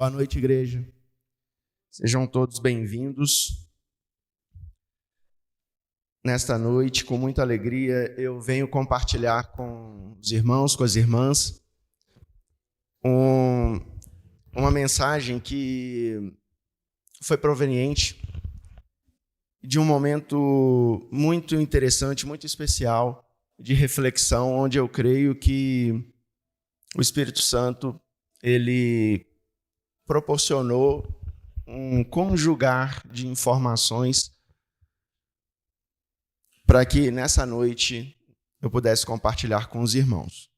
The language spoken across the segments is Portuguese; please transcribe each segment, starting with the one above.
Boa noite, igreja. Sejam todos bem-vindos. Nesta noite, com muita alegria, eu venho compartilhar com os irmãos, com as irmãs, uma mensagem que foi proveniente de um momento muito interessante, muito especial, de reflexão, onde eu creio que o Espírito Santo, ele proporcionou um conjugar de informações para que nessa noite eu pudesse compartilhar com os irmãos.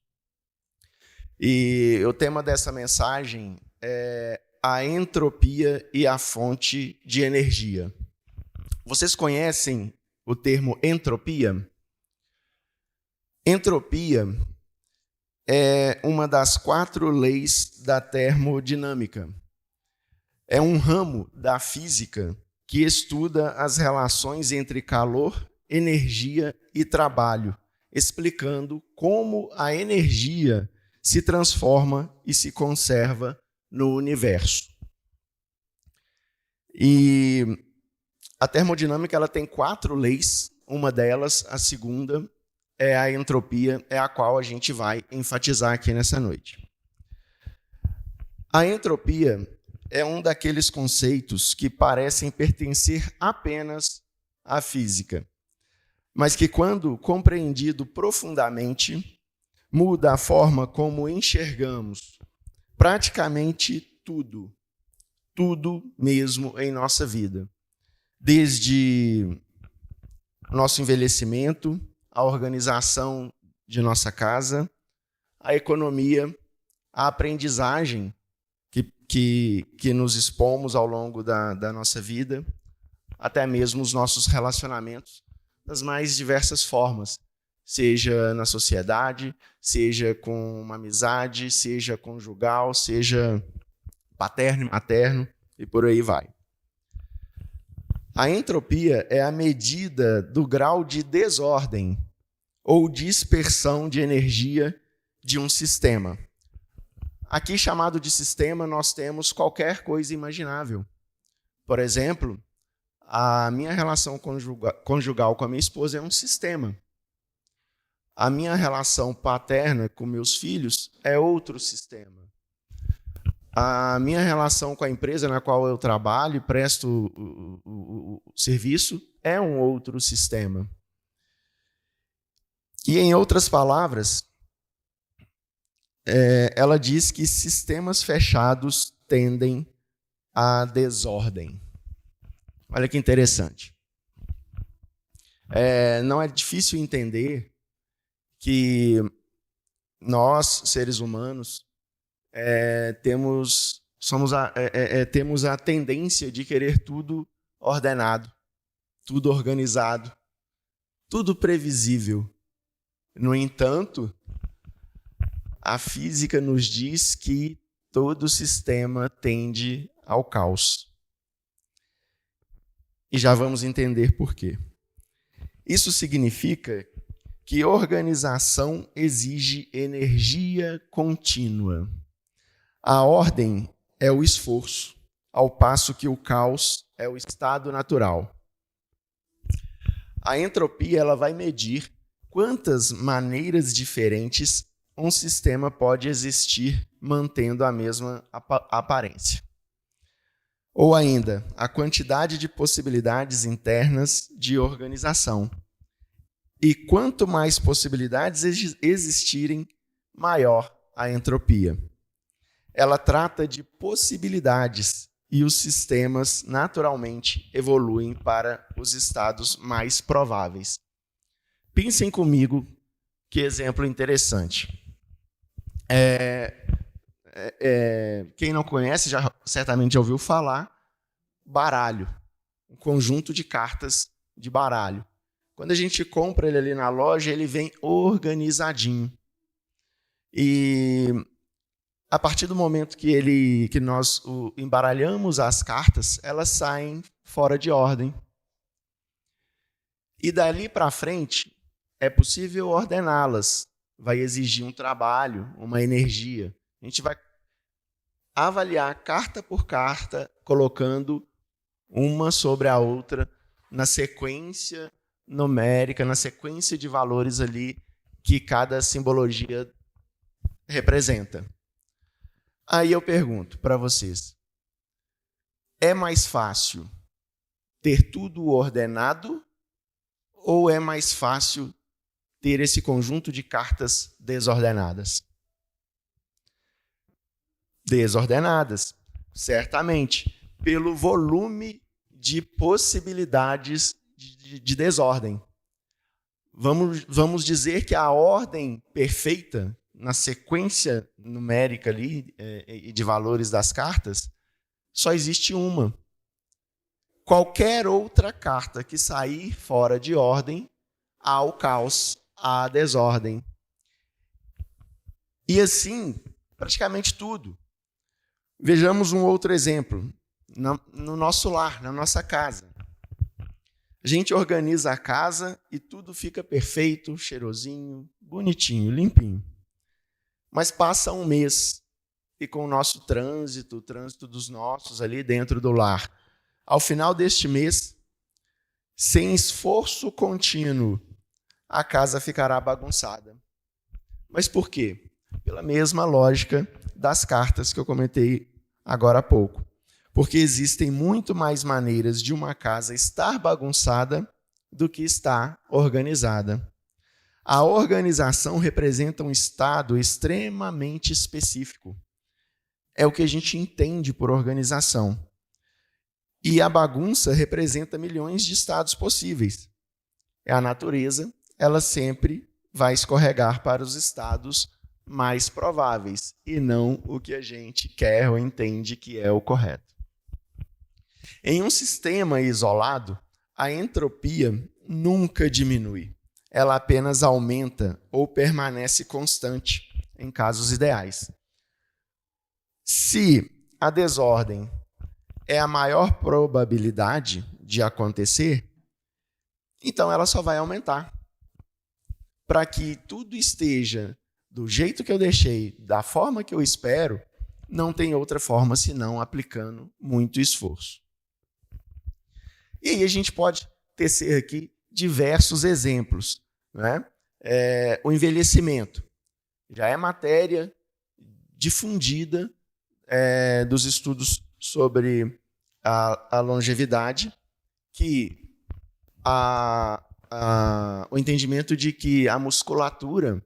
E o tema dessa mensagem é a entropia e a fonte de energia. Vocês conhecem o termo entropia? Entropia é uma das 4 leis da termodinâmica. É um ramo da física que estuda as relações entre calor, energia e trabalho, explicando como a energia se transforma e se conserva no universo. E a termodinâmica ela tem 4 leis, uma delas, a segunda, é a entropia, é a qual a gente vai enfatizar aqui nessa noite. A entropia é um daqueles conceitos que parecem pertencer apenas à física, mas que, quando compreendido profundamente, muda a forma como enxergamos praticamente tudo mesmo em nossa vida, desde nosso envelhecimento, a organização de nossa casa, a economia, a aprendizagem que nos expomos ao longo da nossa vida, até mesmo os nossos relacionamentos, das mais diversas formas, seja na sociedade, seja com uma amizade, seja conjugal, seja paterno e materno, e por aí vai. A entropia é a medida do grau de desordem ou dispersão de energia de um sistema. Aqui, chamado de sistema, nós temos qualquer coisa imaginável. Por exemplo, a minha relação conjugal com a minha esposa é um sistema. A minha relação paterna com meus filhos é outro sistema. A minha relação com a empresa na qual eu trabalho e presto o serviço é um outro sistema. E, em outras palavras, ela diz que sistemas fechados tendem à desordem. Olha que interessante. Não é difícil entender que nós, seres humanos, temos a tendência de querer tudo ordenado, tudo organizado, tudo previsível. No entanto, a física nos diz que todo sistema tende ao caos. E já vamos entender por quê. Isso significa que organização exige energia contínua. A ordem é o esforço, ao passo que o caos é o estado natural. A entropia ela vai medir quantas maneiras diferentes um sistema pode existir mantendo a mesma aparência. Ou ainda, a quantidade de possibilidades internas de organização. E quanto mais possibilidades existirem, maior a entropia. Ela trata de possibilidades e os sistemas naturalmente evoluem para os estados mais prováveis. Pensem comigo, que exemplo interessante. Quem não conhece certamente já ouviu falar, baralho, um conjunto de cartas de baralho. Quando a gente compra ele ali na loja, ele vem organizadinho. E a partir do momento que nós embaralhamos as cartas, elas saem fora de ordem. E dali para frente, é possível ordená-las. Vai exigir um trabalho, uma energia. A gente vai avaliar carta por carta, colocando uma sobre a outra na sequência numérica, na sequência de valores ali que cada simbologia representa. Aí eu pergunto para vocês, é mais fácil ter tudo ordenado ou é mais fácil ter esse conjunto de cartas desordenadas? Desordenadas, certamente, pelo volume de possibilidades de desordem. Vamos dizer que a ordem perfeita, na sequência numérica ali, de valores das cartas, só existe uma. Qualquer outra carta que sair fora de ordem, há o caos, há a desordem. E assim, praticamente tudo. Vejamos um outro exemplo. No nosso lar, na nossa casa. A gente organiza a casa e tudo fica perfeito, cheirosinho, bonitinho, limpinho. Mas passa um mês e com o nosso trânsito, o trânsito dos nossos ali dentro do lar, ao final deste mês, sem esforço contínuo, a casa ficará bagunçada. Mas por quê? Pela mesma lógica das cartas que eu comentei agora há pouco. Porque existem muito mais maneiras de uma casa estar bagunçada do que estar organizada. A organização representa um estado extremamente específico. É o que a gente entende por organização. E a bagunça representa milhões de estados possíveis. A natureza, ela sempre vai escorregar para os estados mais prováveis e não o que a gente quer ou entende que é o correto. Em um sistema isolado, a entropia nunca diminui. Ela apenas aumenta ou permanece constante em casos ideais. Se a desordem é a maior probabilidade de acontecer, então ela só vai aumentar. Para que tudo esteja do jeito que eu deixei, da forma que eu espero, não tem outra forma senão aplicando muito esforço. E aí a gente pode tecer aqui diversos exemplos. Né? O envelhecimento já é matéria difundida dos estudos sobre a longevidade, que o entendimento de que a musculatura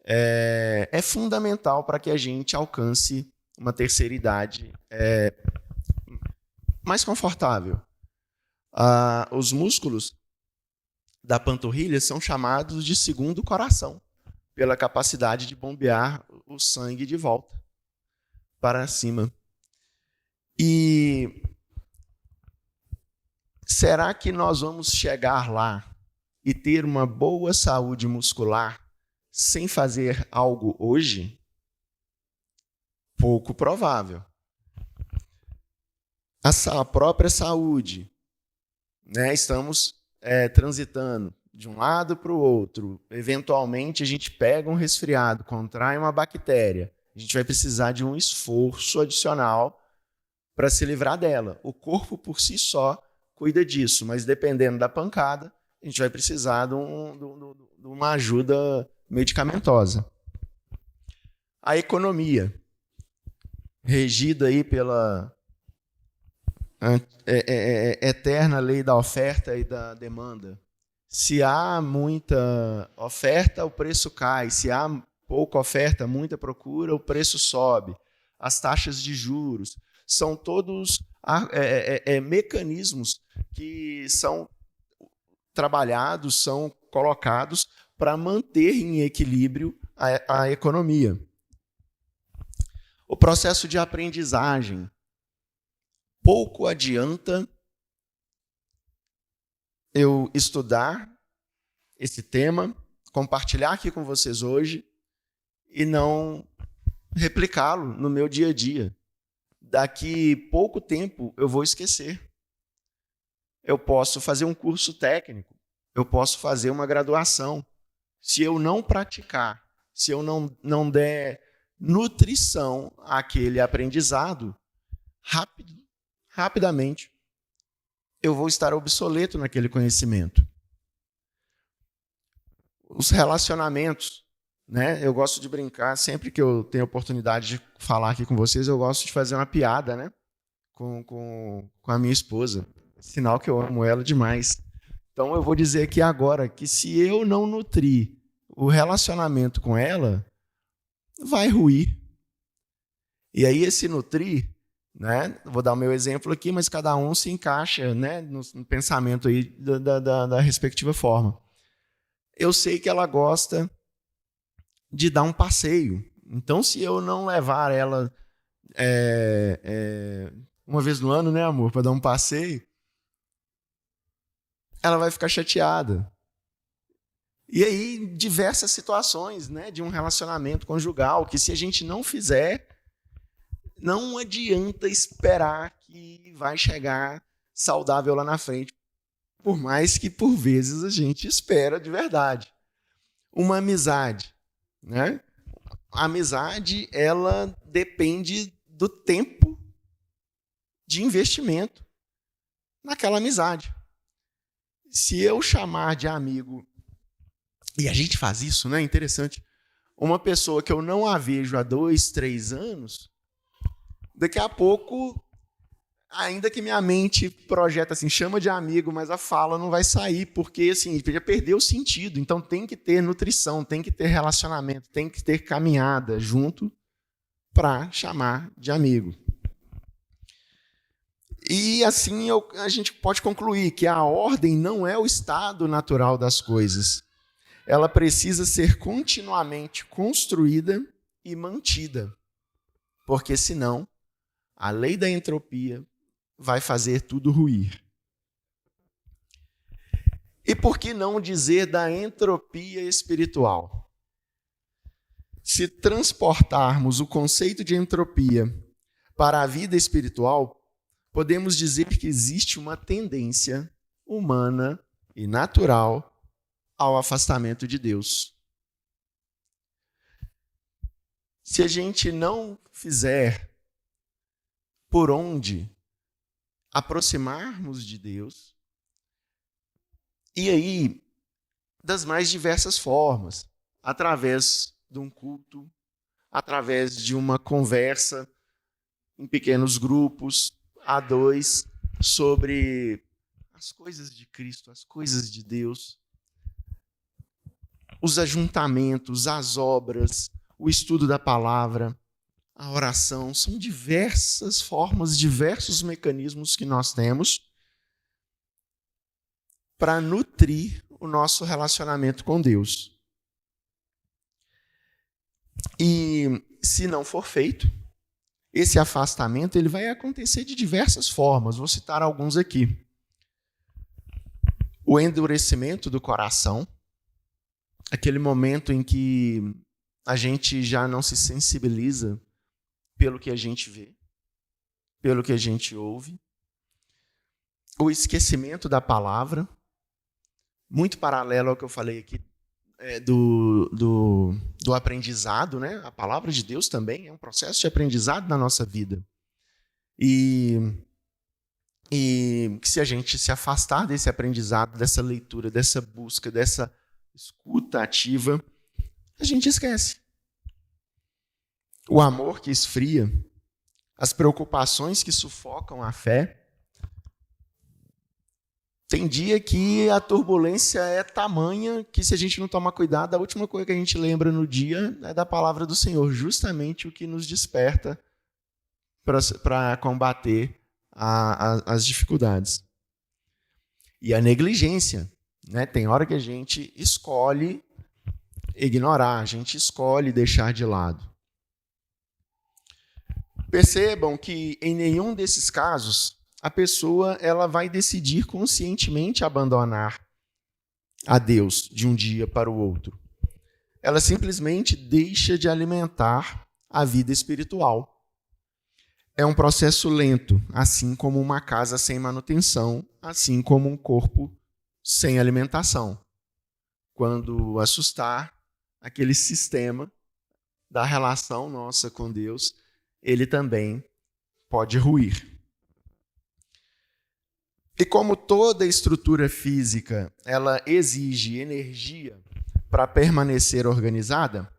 é fundamental para que a gente alcance uma terceira idade mais confortável. Os músculos da panturrilha são chamados de segundo coração, pela capacidade de bombear o sangue de volta para cima. E será que nós vamos chegar lá e ter uma boa saúde muscular sem fazer algo hoje? Pouco provável. A própria saúde, né? Estamos transitando de um lado para o outro. Eventualmente, a gente pega um resfriado, contrai uma bactéria. A gente vai precisar de um esforço adicional para se livrar dela. O corpo, por si só, cuida disso, mas dependendo da pancada, a gente vai precisar de uma ajuda medicamentosa. A economia, regida aí pela eterna lei da oferta e da demanda. Se há muita oferta, o preço cai. Se há pouca oferta, muita procura, o preço sobe. As taxas de juros são todos mecanismos que são trabalhados, são colocados para manter em equilíbrio a economia. O processo de aprendizagem. Pouco adianta eu estudar esse tema, compartilhar aqui com vocês hoje e não replicá-lo no meu dia a dia. Daqui pouco tempo eu vou esquecer. Eu posso fazer um curso técnico, eu posso fazer uma graduação. Se eu não praticar, se eu não der nutrição àquele aprendizado, rapidamente eu vou estar obsoleto naquele conhecimento. Os relacionamentos, né? Eu gosto de brincar, sempre que eu tenho oportunidade de falar aqui com vocês, eu gosto de fazer uma piada, né? Com a minha esposa. Sinal que eu amo ela demais. Então eu vou dizer aqui agora que se eu não nutrir o relacionamento com ela, vai ruir. E aí esse nutrir, né? Vou dar o meu exemplo aqui, mas cada um se encaixa, né, no pensamento aí da respectiva forma. Eu sei que ela gosta de dar um passeio. Então, se eu não levar ela uma vez no ano, né, amor, para dar um passeio, ela vai ficar chateada. E aí, diversas situações, né, de um relacionamento conjugal, que se a gente não fizer, não adianta esperar que vai chegar saudável lá na frente, por mais que, por vezes, a gente espera de verdade. Uma amizade, né? A amizade, ela depende do tempo de investimento naquela amizade. Se eu chamar de amigo, e a gente faz isso, né? Interessante. Uma pessoa que eu não a vejo há 2, 3 anos, daqui a pouco, ainda que minha mente projeta assim, chama de amigo, mas a fala não vai sair, porque assim, já perdeu o sentido. Então tem que ter nutrição, tem que ter relacionamento, tem que ter caminhada junto para chamar de amigo. E assim a gente pode concluir que a ordem não é o estado natural das coisas. Ela precisa ser continuamente construída e mantida, porque senão a lei da entropia vai fazer tudo ruir. E por que não dizer da entropia espiritual? Se transportarmos o conceito de entropia para a vida espiritual, podemos dizer que existe uma tendência humana e natural ao afastamento de Deus. Se a gente não fizer por onde aproximarmos de Deus, e aí, das mais diversas formas, através de um culto, através de uma conversa em pequenos grupos, a dois, sobre as coisas de Cristo, as coisas de Deus, os ajuntamentos, as obras, o estudo da palavra, a oração, são diversas formas, diversos mecanismos que nós temos para nutrir o nosso relacionamento com Deus. E se não for feito, esse afastamento ele vai acontecer de diversas formas. Vou citar alguns aqui. O endurecimento do coração, aquele momento em que a gente já não se sensibiliza pelo que a gente vê, pelo que a gente ouve. O esquecimento da palavra, muito paralelo ao que eu falei aqui do aprendizado, né? A palavra de Deus também é um processo de aprendizado na nossa vida. E se a gente se afastar desse aprendizado, dessa leitura, dessa busca, dessa escuta ativa, a gente esquece. O amor que esfria, as preocupações que sufocam a fé. Tem dia que a turbulência é tamanha que, se a gente não tomar cuidado, a última coisa que a gente lembra no dia é da palavra do Senhor, justamente o que nos desperta para combater as dificuldades. E a negligência, né? Tem hora que a gente escolhe ignorar, a gente escolhe deixar de lado. Percebam que em nenhum desses casos a pessoa ela vai decidir conscientemente abandonar a Deus de um dia para o outro. Ela simplesmente deixa de alimentar a vida espiritual. É um processo lento, assim como uma casa sem manutenção, assim como um corpo sem alimentação. Quando assustar, aquele sistema da relação nossa com Deus, ele também pode ruir. E como toda estrutura física, ela exige energia para permanecer organizada,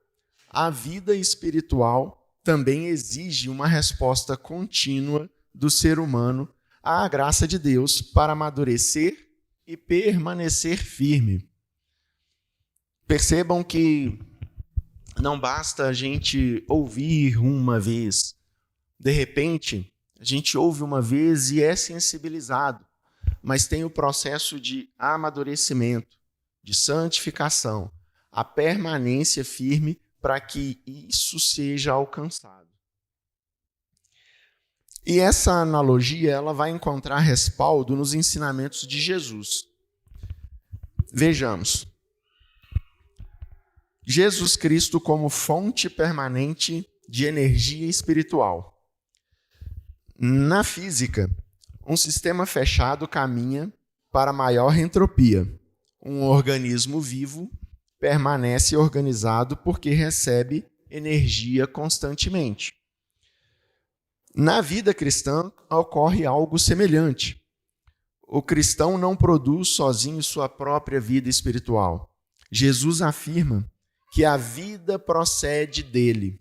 a vida espiritual também exige uma resposta contínua do ser humano à graça de Deus para amadurecer e permanecer firme. Percebam que não basta a gente ouvir uma vez. De repente, a gente ouve uma vez e é sensibilizado, mas tem o processo de amadurecimento, de santificação, a permanência firme para que isso seja alcançado. E essa analogia ela vai encontrar respaldo nos ensinamentos de Jesus. Vejamos. Jesus Cristo como fonte permanente de energia espiritual. Na física, um sistema fechado caminha para maior entropia. Um organismo vivo permanece organizado porque recebe energia constantemente. Na vida cristã, ocorre algo semelhante. O cristão não produz sozinho sua própria vida espiritual. Jesus afirma que a vida procede dele.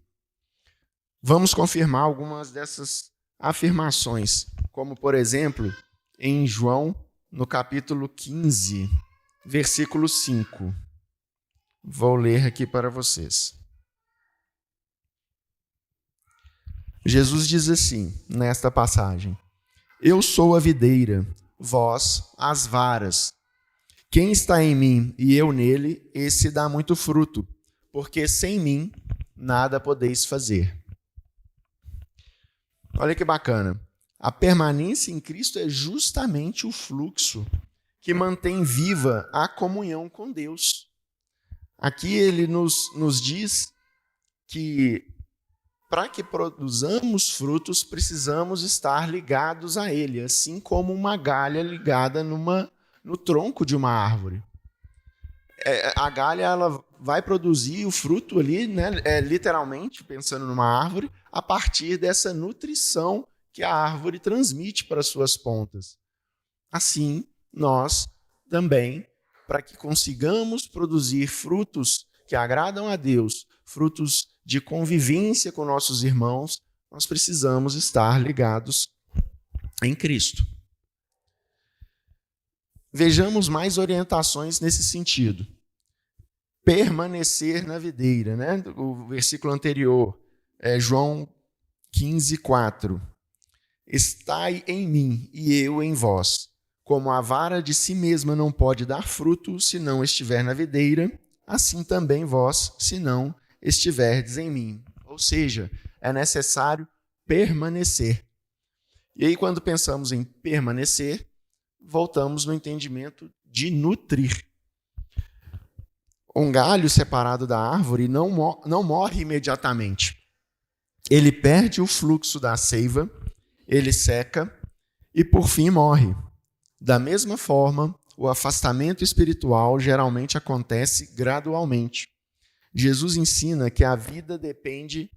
Vamos confirmar algumas dessas afirmações, como, por exemplo, em João, no capítulo 15, versículo 5. Vou ler aqui para vocês. Jesus diz assim, nesta passagem: Eu sou a videira, vós as varas. Quem está em mim e eu nele, esse dá muito fruto, porque sem mim nada podeis fazer. Olha que bacana. A permanência em Cristo é justamente o fluxo que mantém viva a comunhão com Deus. Aqui ele nos diz que para que produzamos frutos, precisamos estar ligados a ele, assim como uma galha ligada no tronco de uma árvore. A galha ela vai produzir o fruto ali, né, literalmente, pensando numa árvore, a partir dessa nutrição que a árvore transmite para suas pontas. Assim, nós também, para que consigamos produzir frutos que agradam a Deus, frutos de convivência com nossos irmãos, nós precisamos estar ligados em Cristo. Vejamos mais orientações nesse sentido. Permanecer na videira, né? O versículo anterior, João 15, 4. Estai em mim e eu em vós. Como a vara de si mesma não pode dar fruto se não estiver na videira, assim também vós, se não estiverdes em mim. Ou seja, é necessário permanecer. E aí, quando pensamos em permanecer, voltamos no entendimento de nutrir. Um galho separado da árvore não morre imediatamente. Ele perde o fluxo da seiva, ele seca e, por fim, morre. Da mesma forma, o afastamento espiritual geralmente acontece gradualmente. Jesus ensina que a vida depende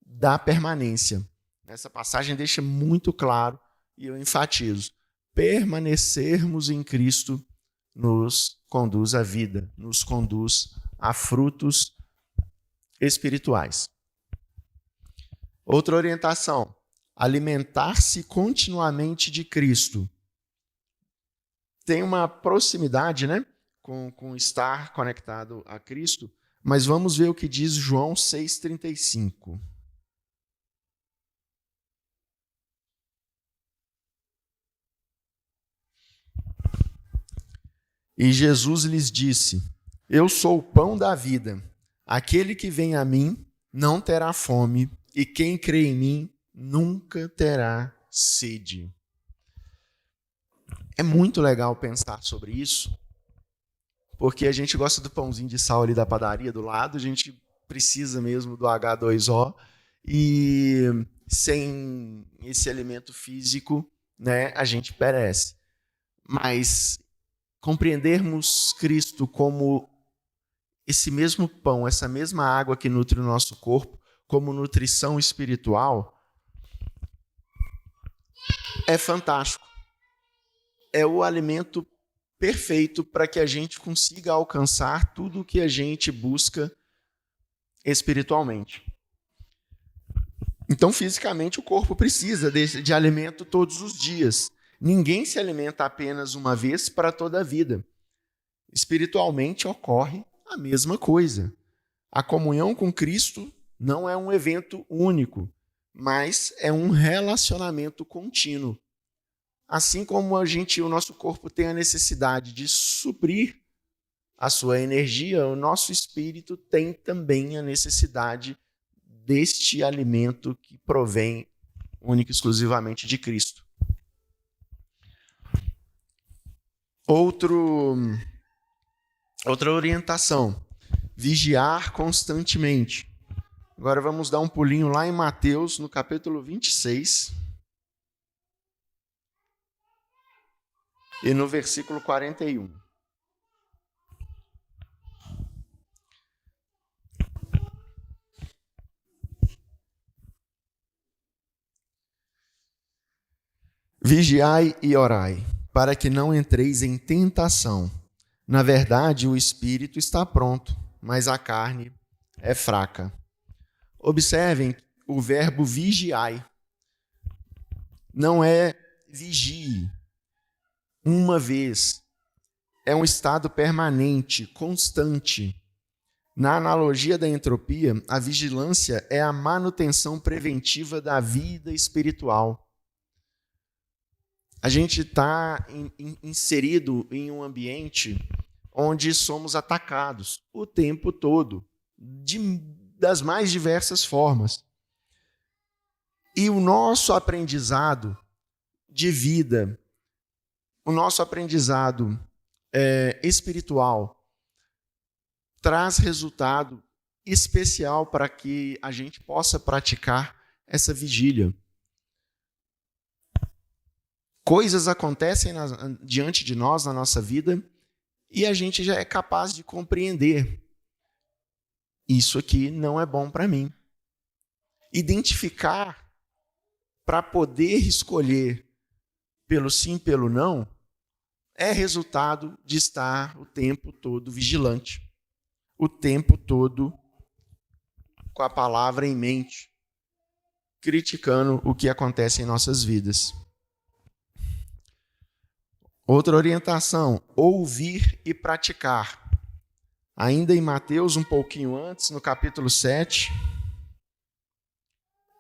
da permanência. Essa passagem deixa muito claro, e eu enfatizo, permanecermos em Cristo nos conduz à vida, nos conduz a frutos espirituais. Outra orientação, alimentar-se continuamente de Cristo. Tem uma proximidade, né, com estar conectado a Cristo, mas vamos ver o que diz João 6,35. E Jesus lhes disse: Eu sou o pão da vida. Aquele que vem a mim não terá fome, e quem crê em mim nunca terá sede. É muito legal pensar sobre isso, porque a gente gosta do pãozinho de sal ali da padaria do lado, a gente precisa mesmo do H2O, e sem esse alimento físico, né, a gente perece. Mas compreendermos Cristo como esse mesmo pão, essa mesma água que nutre o nosso corpo, como nutrição espiritual, é fantástico. É o alimento perfeito para que a gente consiga alcançar tudo o que a gente busca espiritualmente. Então, fisicamente, o corpo precisa de alimento todos os dias. Ninguém se alimenta apenas uma vez para toda a vida. Espiritualmente ocorre a mesma coisa. A comunhão com Cristo não é um evento único, mas é um relacionamento contínuo. Assim como o nosso corpo tem a necessidade de suprir a sua energia, o nosso espírito tem também a necessidade deste alimento que provém única e exclusivamente de Cristo. Outra orientação: vigiar constantemente. Agora vamos dar um pulinho lá em Mateus, no capítulo 26. E no versículo 41. Vigiai e orai, para que não entreis em tentação. Na verdade, o espírito está pronto, mas a carne é fraca. Observem o verbo vigiai. Não é vigie uma vez. É um estado permanente, constante. Na analogia da entropia, a vigilância é a manutenção preventiva da vida espiritual. A gente está inserido em um ambiente onde somos atacados o tempo todo, das mais diversas formas. E o nosso aprendizado de vida, o nosso aprendizado espiritual, traz resultado especial para que a gente possa praticar essa vigília. Coisas acontecem diante de nós, na nossa vida, e a gente já é capaz de compreender. Isso aqui não é bom para mim. Identificar para poder escolher pelo sim, pelo não, é resultado de estar o tempo todo vigilante. O tempo todo com a palavra em mente, criticando o que acontece em nossas vidas. Outra orientação: ouvir e praticar. Ainda em Mateus, um pouquinho antes, no capítulo 7,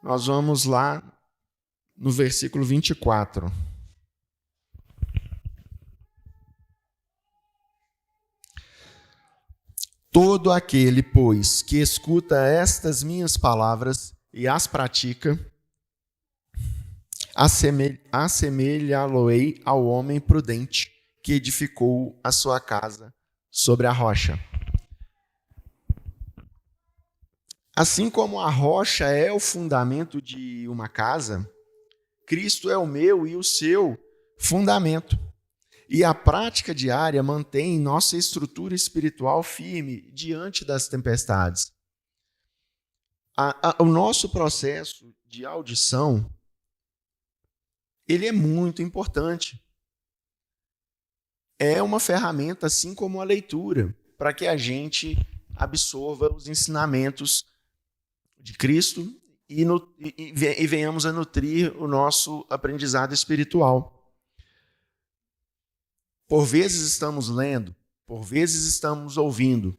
nós vamos lá no versículo 24. Todo aquele, pois, que escuta estas minhas palavras e as pratica, assemelhá-lo-ei ao homem prudente que edificou a sua casa sobre a rocha. Assim como a rocha é o fundamento de uma casa, Cristo é o meu e o seu fundamento. E a prática diária mantém nossa estrutura espiritual firme diante das tempestades. O nosso processo de audição, ele é muito importante. É uma ferramenta, assim como a leitura, para que a gente absorva os ensinamentos de Cristo e venhamos a nutrir o nosso aprendizado espiritual. Por vezes estamos lendo, por vezes estamos ouvindo.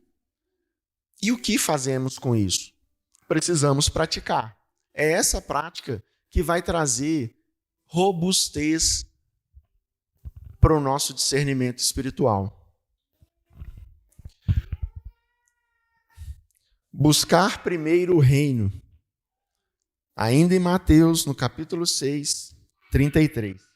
E o que fazemos com isso? Precisamos praticar. É essa prática que vai trazer robustez para o nosso discernimento espiritual. Buscar primeiro o reino. Ainda em Mateus, no capítulo 6, 33.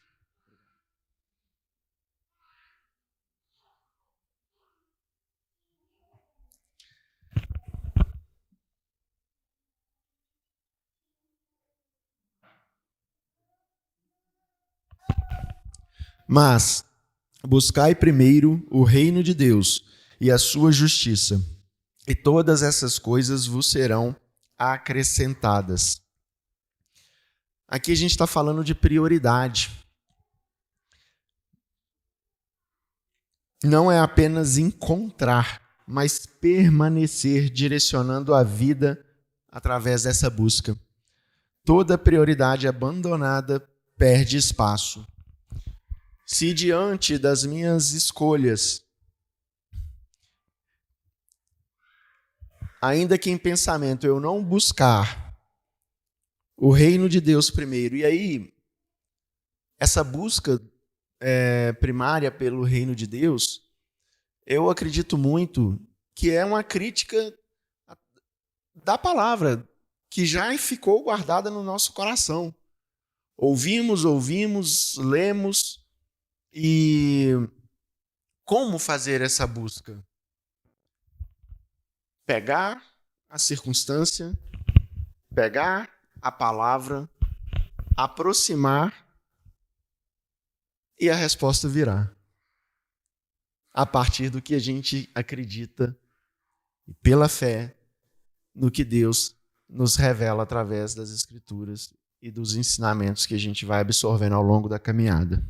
Mas buscai primeiro o reino de Deus e a sua justiça, e todas essas coisas vos serão acrescentadas. Aqui a gente está falando de prioridade. Não é apenas encontrar, mas permanecer direcionando a vida através dessa busca. Toda prioridade abandonada perde espaço. Se diante das minhas escolhas, ainda que em pensamento eu não buscar o reino de Deus primeiro, e aí essa busca primária pelo reino de Deus, eu acredito muito que é uma crítica da palavra, que já ficou guardada no nosso coração. Ouvimos, lemos, e como fazer essa busca? Pegar a circunstância, pegar a palavra, aproximar, e a resposta virá. A partir do que a gente acredita, pela fé, no que Deus nos revela através das Escrituras e dos ensinamentos que a gente vai absorvendo ao longo da caminhada.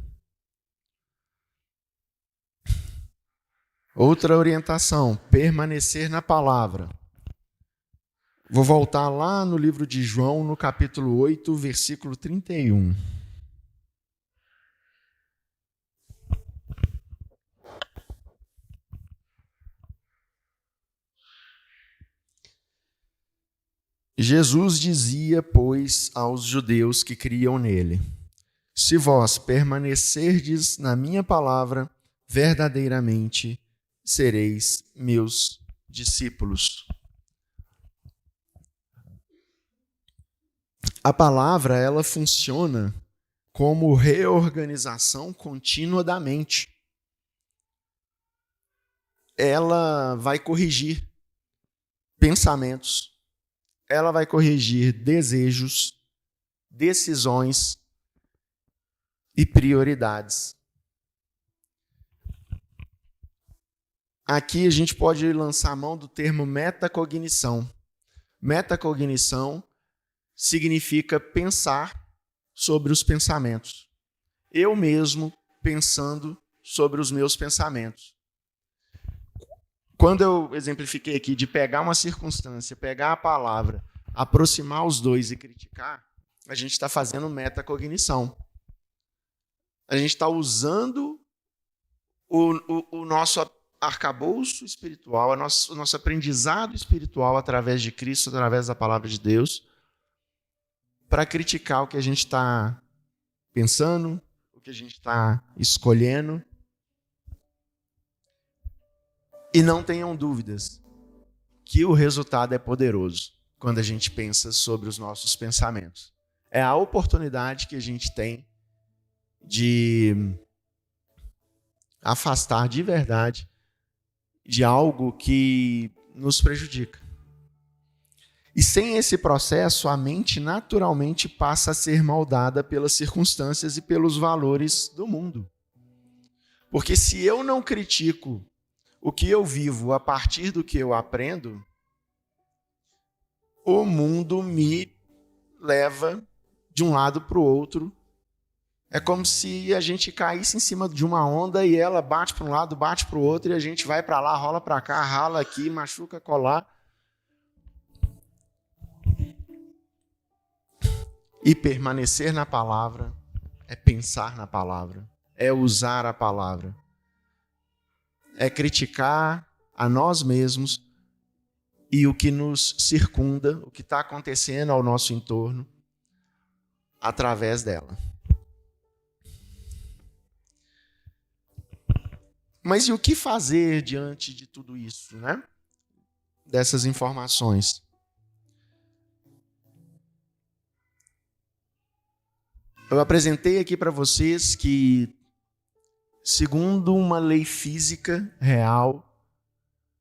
Outra orientação, permanecer na palavra. Vou voltar lá no livro de João, no capítulo 8, versículo 31. Jesus dizia, pois, aos judeus que criam nele: se vós permanecerdes na minha palavra, verdadeiramente sereis meus discípulos. A palavra, ela funciona como reorganização contínua da mente. Ela vai corrigir pensamentos, ela vai corrigir desejos, decisões e prioridades. Aqui a gente pode lançar a mão do termo metacognição. Metacognição significa pensar sobre os pensamentos. Eu mesmo pensando sobre os meus pensamentos. Quando eu exemplifiquei aqui de pegar uma circunstância, pegar a palavra, aproximar os dois e criticar, a gente está fazendo metacognição. A gente está usando o nosso arcabouço espiritual, o nosso aprendizado espiritual através de Cristo, através da palavra de Deus, para criticar o que a gente está pensando, o que a gente está escolhendo. E não tenham dúvidas que o resultado é poderoso quando a gente pensa sobre os nossos pensamentos. É a oportunidade que a gente tem de afastar de verdade de algo que nos prejudica. E sem esse processo, a mente naturalmente passa a ser moldada pelas circunstâncias e pelos valores do mundo. Porque se eu não critico o que eu vivo a partir do que eu aprendo, o mundo me leva de um lado para o outro. É como se a gente caísse em cima de uma onda e ela bate para um lado, bate para o outro, e a gente vai para lá, rola para cá, rala aqui, machuca, colar. E permanecer na palavra é pensar na palavra, é usar a palavra, é criticar a nós mesmos e o que nos circunda, o que está acontecendo ao nosso entorno, através dela. Mas e o que fazer diante de tudo isso, né? Dessas informações? Eu apresentei aqui para vocês que, segundo uma lei física real,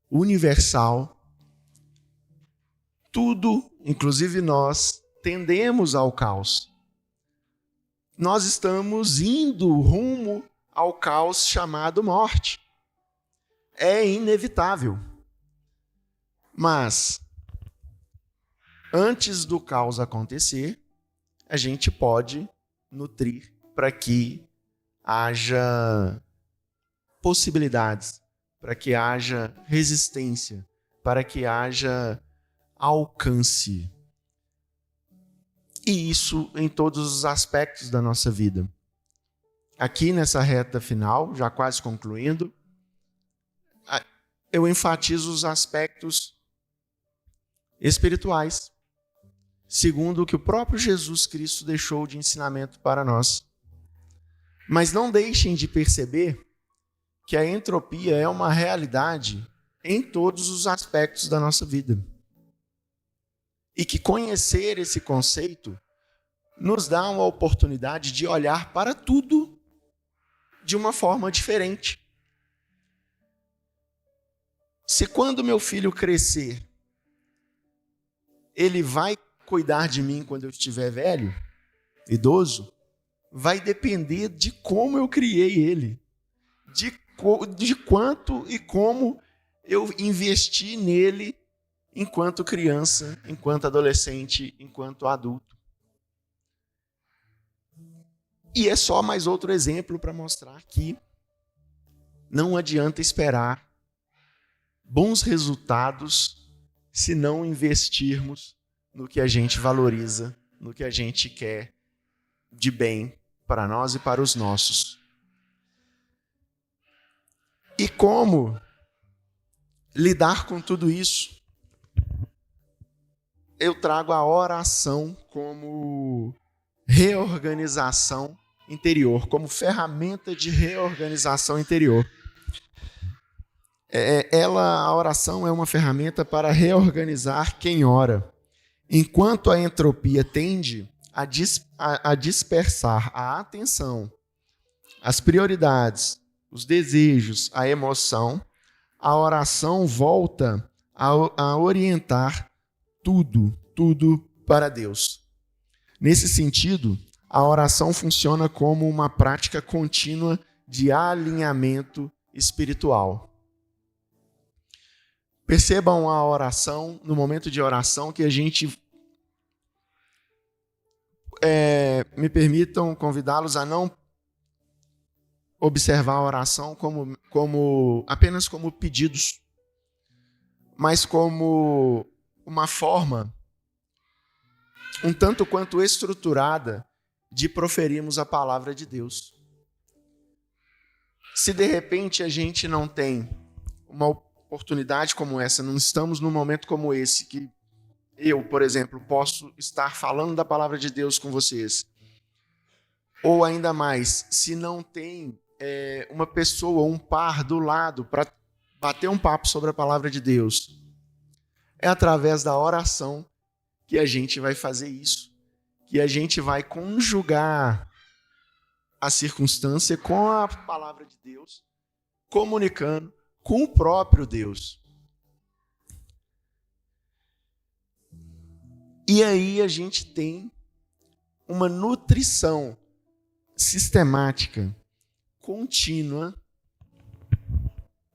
universal, tudo, inclusive nós, tendemos ao caos. Nós estamos indo rumo ao caos chamado morte. É inevitável. Mas antes do caos acontecer, a gente pode nutrir para que haja possibilidades, para que haja resistência, para que haja alcance. E isso em todos os aspectos da nossa vida. Aqui nessa reta final, já quase concluindo, eu enfatizo os aspectos espirituais, segundo o que o próprio Jesus Cristo deixou de ensinamento para nós. Mas não deixem de perceber que a entropia é uma realidade em todos os aspectos da nossa vida. E que conhecer esse conceito nos dá uma oportunidade de olhar para tudo de uma forma diferente. Se quando meu filho crescer, ele vai cuidar de mim quando eu estiver velho, idoso, vai depender de como eu criei ele, de quanto e como eu investi nele enquanto criança, enquanto adolescente, enquanto adulto. E é só mais outro exemplo para mostrar que não adianta esperar bons resultados se não investirmos no que a gente valoriza, no que a gente quer de bem para nós e para os nossos. E como lidar com tudo isso? Eu trago a oração como reorganização interior, como ferramenta de reorganização interior. A oração é uma ferramenta para reorganizar quem ora. Enquanto a entropia tende a dispersar a atenção, as prioridades, os desejos, a emoção, a oração volta a orientar tudo para Deus. Nesse sentido, a oração funciona como uma prática contínua de alinhamento espiritual. Percebam a oração, no momento de oração, que a gente me permitam convidá-los a não observar a oração apenas como pedidos, mas como uma forma um tanto quanto estruturada de proferirmos a palavra de Deus. Se de repente a gente não tem uma oportunidade como essa, não estamos num momento como esse, que eu, por exemplo, posso estar falando da palavra de Deus com vocês, ou ainda mais, se não tem uma pessoa, um par do lado para bater um papo sobre a palavra de Deus, é através da oração que a gente vai fazer isso, que a gente vai conjugar a circunstância com a palavra de Deus, comunicando com o próprio Deus. E aí a gente tem uma nutrição sistemática, contínua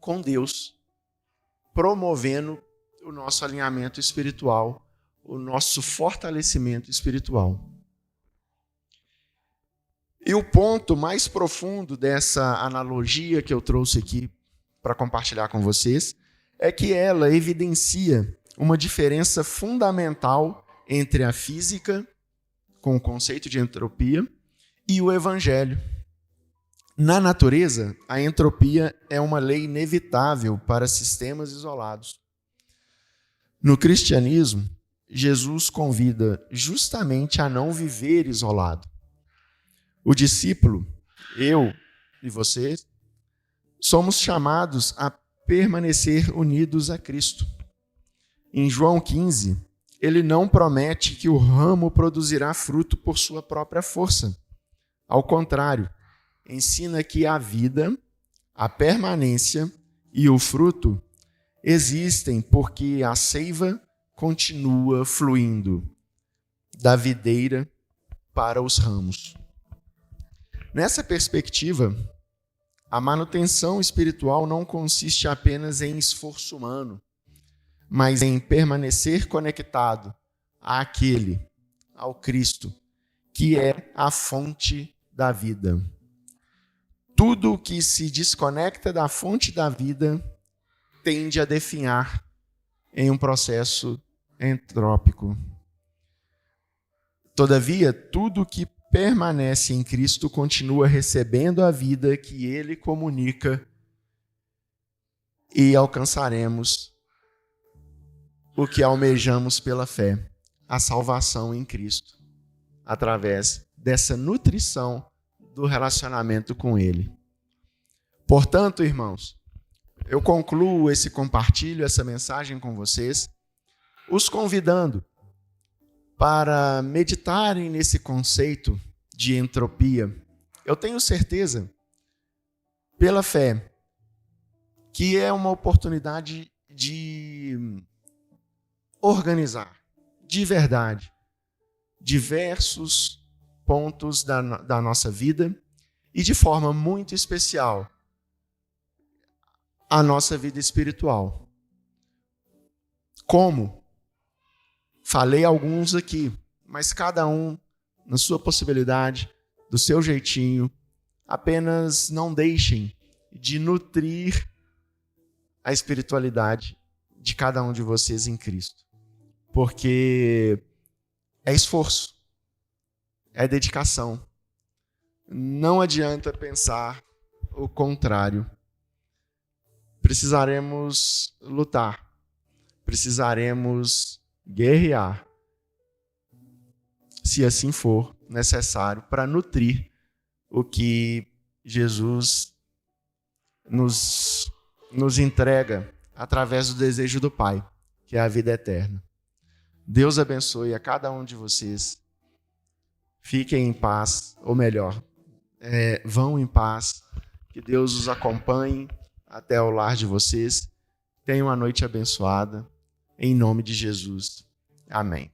com Deus, promovendo o nosso alinhamento espiritual, o nosso fortalecimento espiritual. E o ponto mais profundo dessa analogia que eu trouxe aqui para compartilhar com vocês é que ela evidencia uma diferença fundamental entre a física, com o conceito de entropia, e o evangelho. Na natureza, a entropia é uma lei inevitável para sistemas isolados. No cristianismo, Jesus convida justamente a não viver isolado. O discípulo, eu e você, somos chamados a permanecer unidos a Cristo. Em João 15, ele não promete que o ramo produzirá fruto por sua própria força. Ao contrário, ensina que a vida, a permanência e o fruto existem porque a seiva continua fluindo da videira para os ramos. Nessa perspectiva, a manutenção espiritual não consiste apenas em esforço humano, mas em permanecer conectado àquele, ao Cristo, que é a fonte da vida. Tudo que se desconecta da fonte da vida tende a definhar em um processo entrópico. Todavia, tudo que permanece em Cristo continua recebendo a vida que Ele comunica e alcançaremos o que almejamos pela fé, a salvação em Cristo, através dessa nutrição do relacionamento com Ele. Portanto, irmãos, eu concluo esse compartilho, essa mensagem com vocês, os convidando para meditarem nesse conceito de entropia. Eu tenho certeza, pela fé, que é uma oportunidade de organizar, de verdade, diversos pontos da nossa vida e, de forma muito especial, a nossa vida espiritual. Como? Falei alguns aqui, mas cada um, na sua possibilidade, do seu jeitinho, apenas não deixem de nutrir a espiritualidade de cada um de vocês em Cristo. Porque é esforço, é dedicação. Não adianta pensar o contrário. Precisaremos lutar, precisaremos guerrear, se assim for necessário, para nutrir o que Jesus nos entrega através do desejo do Pai, que é a vida eterna. Deus abençoe a cada um de vocês. Fiquem em paz, ou melhor, vão em paz. Que Deus os acompanhe até o lar de vocês. Tenham uma noite abençoada. Em nome de Jesus. Amém.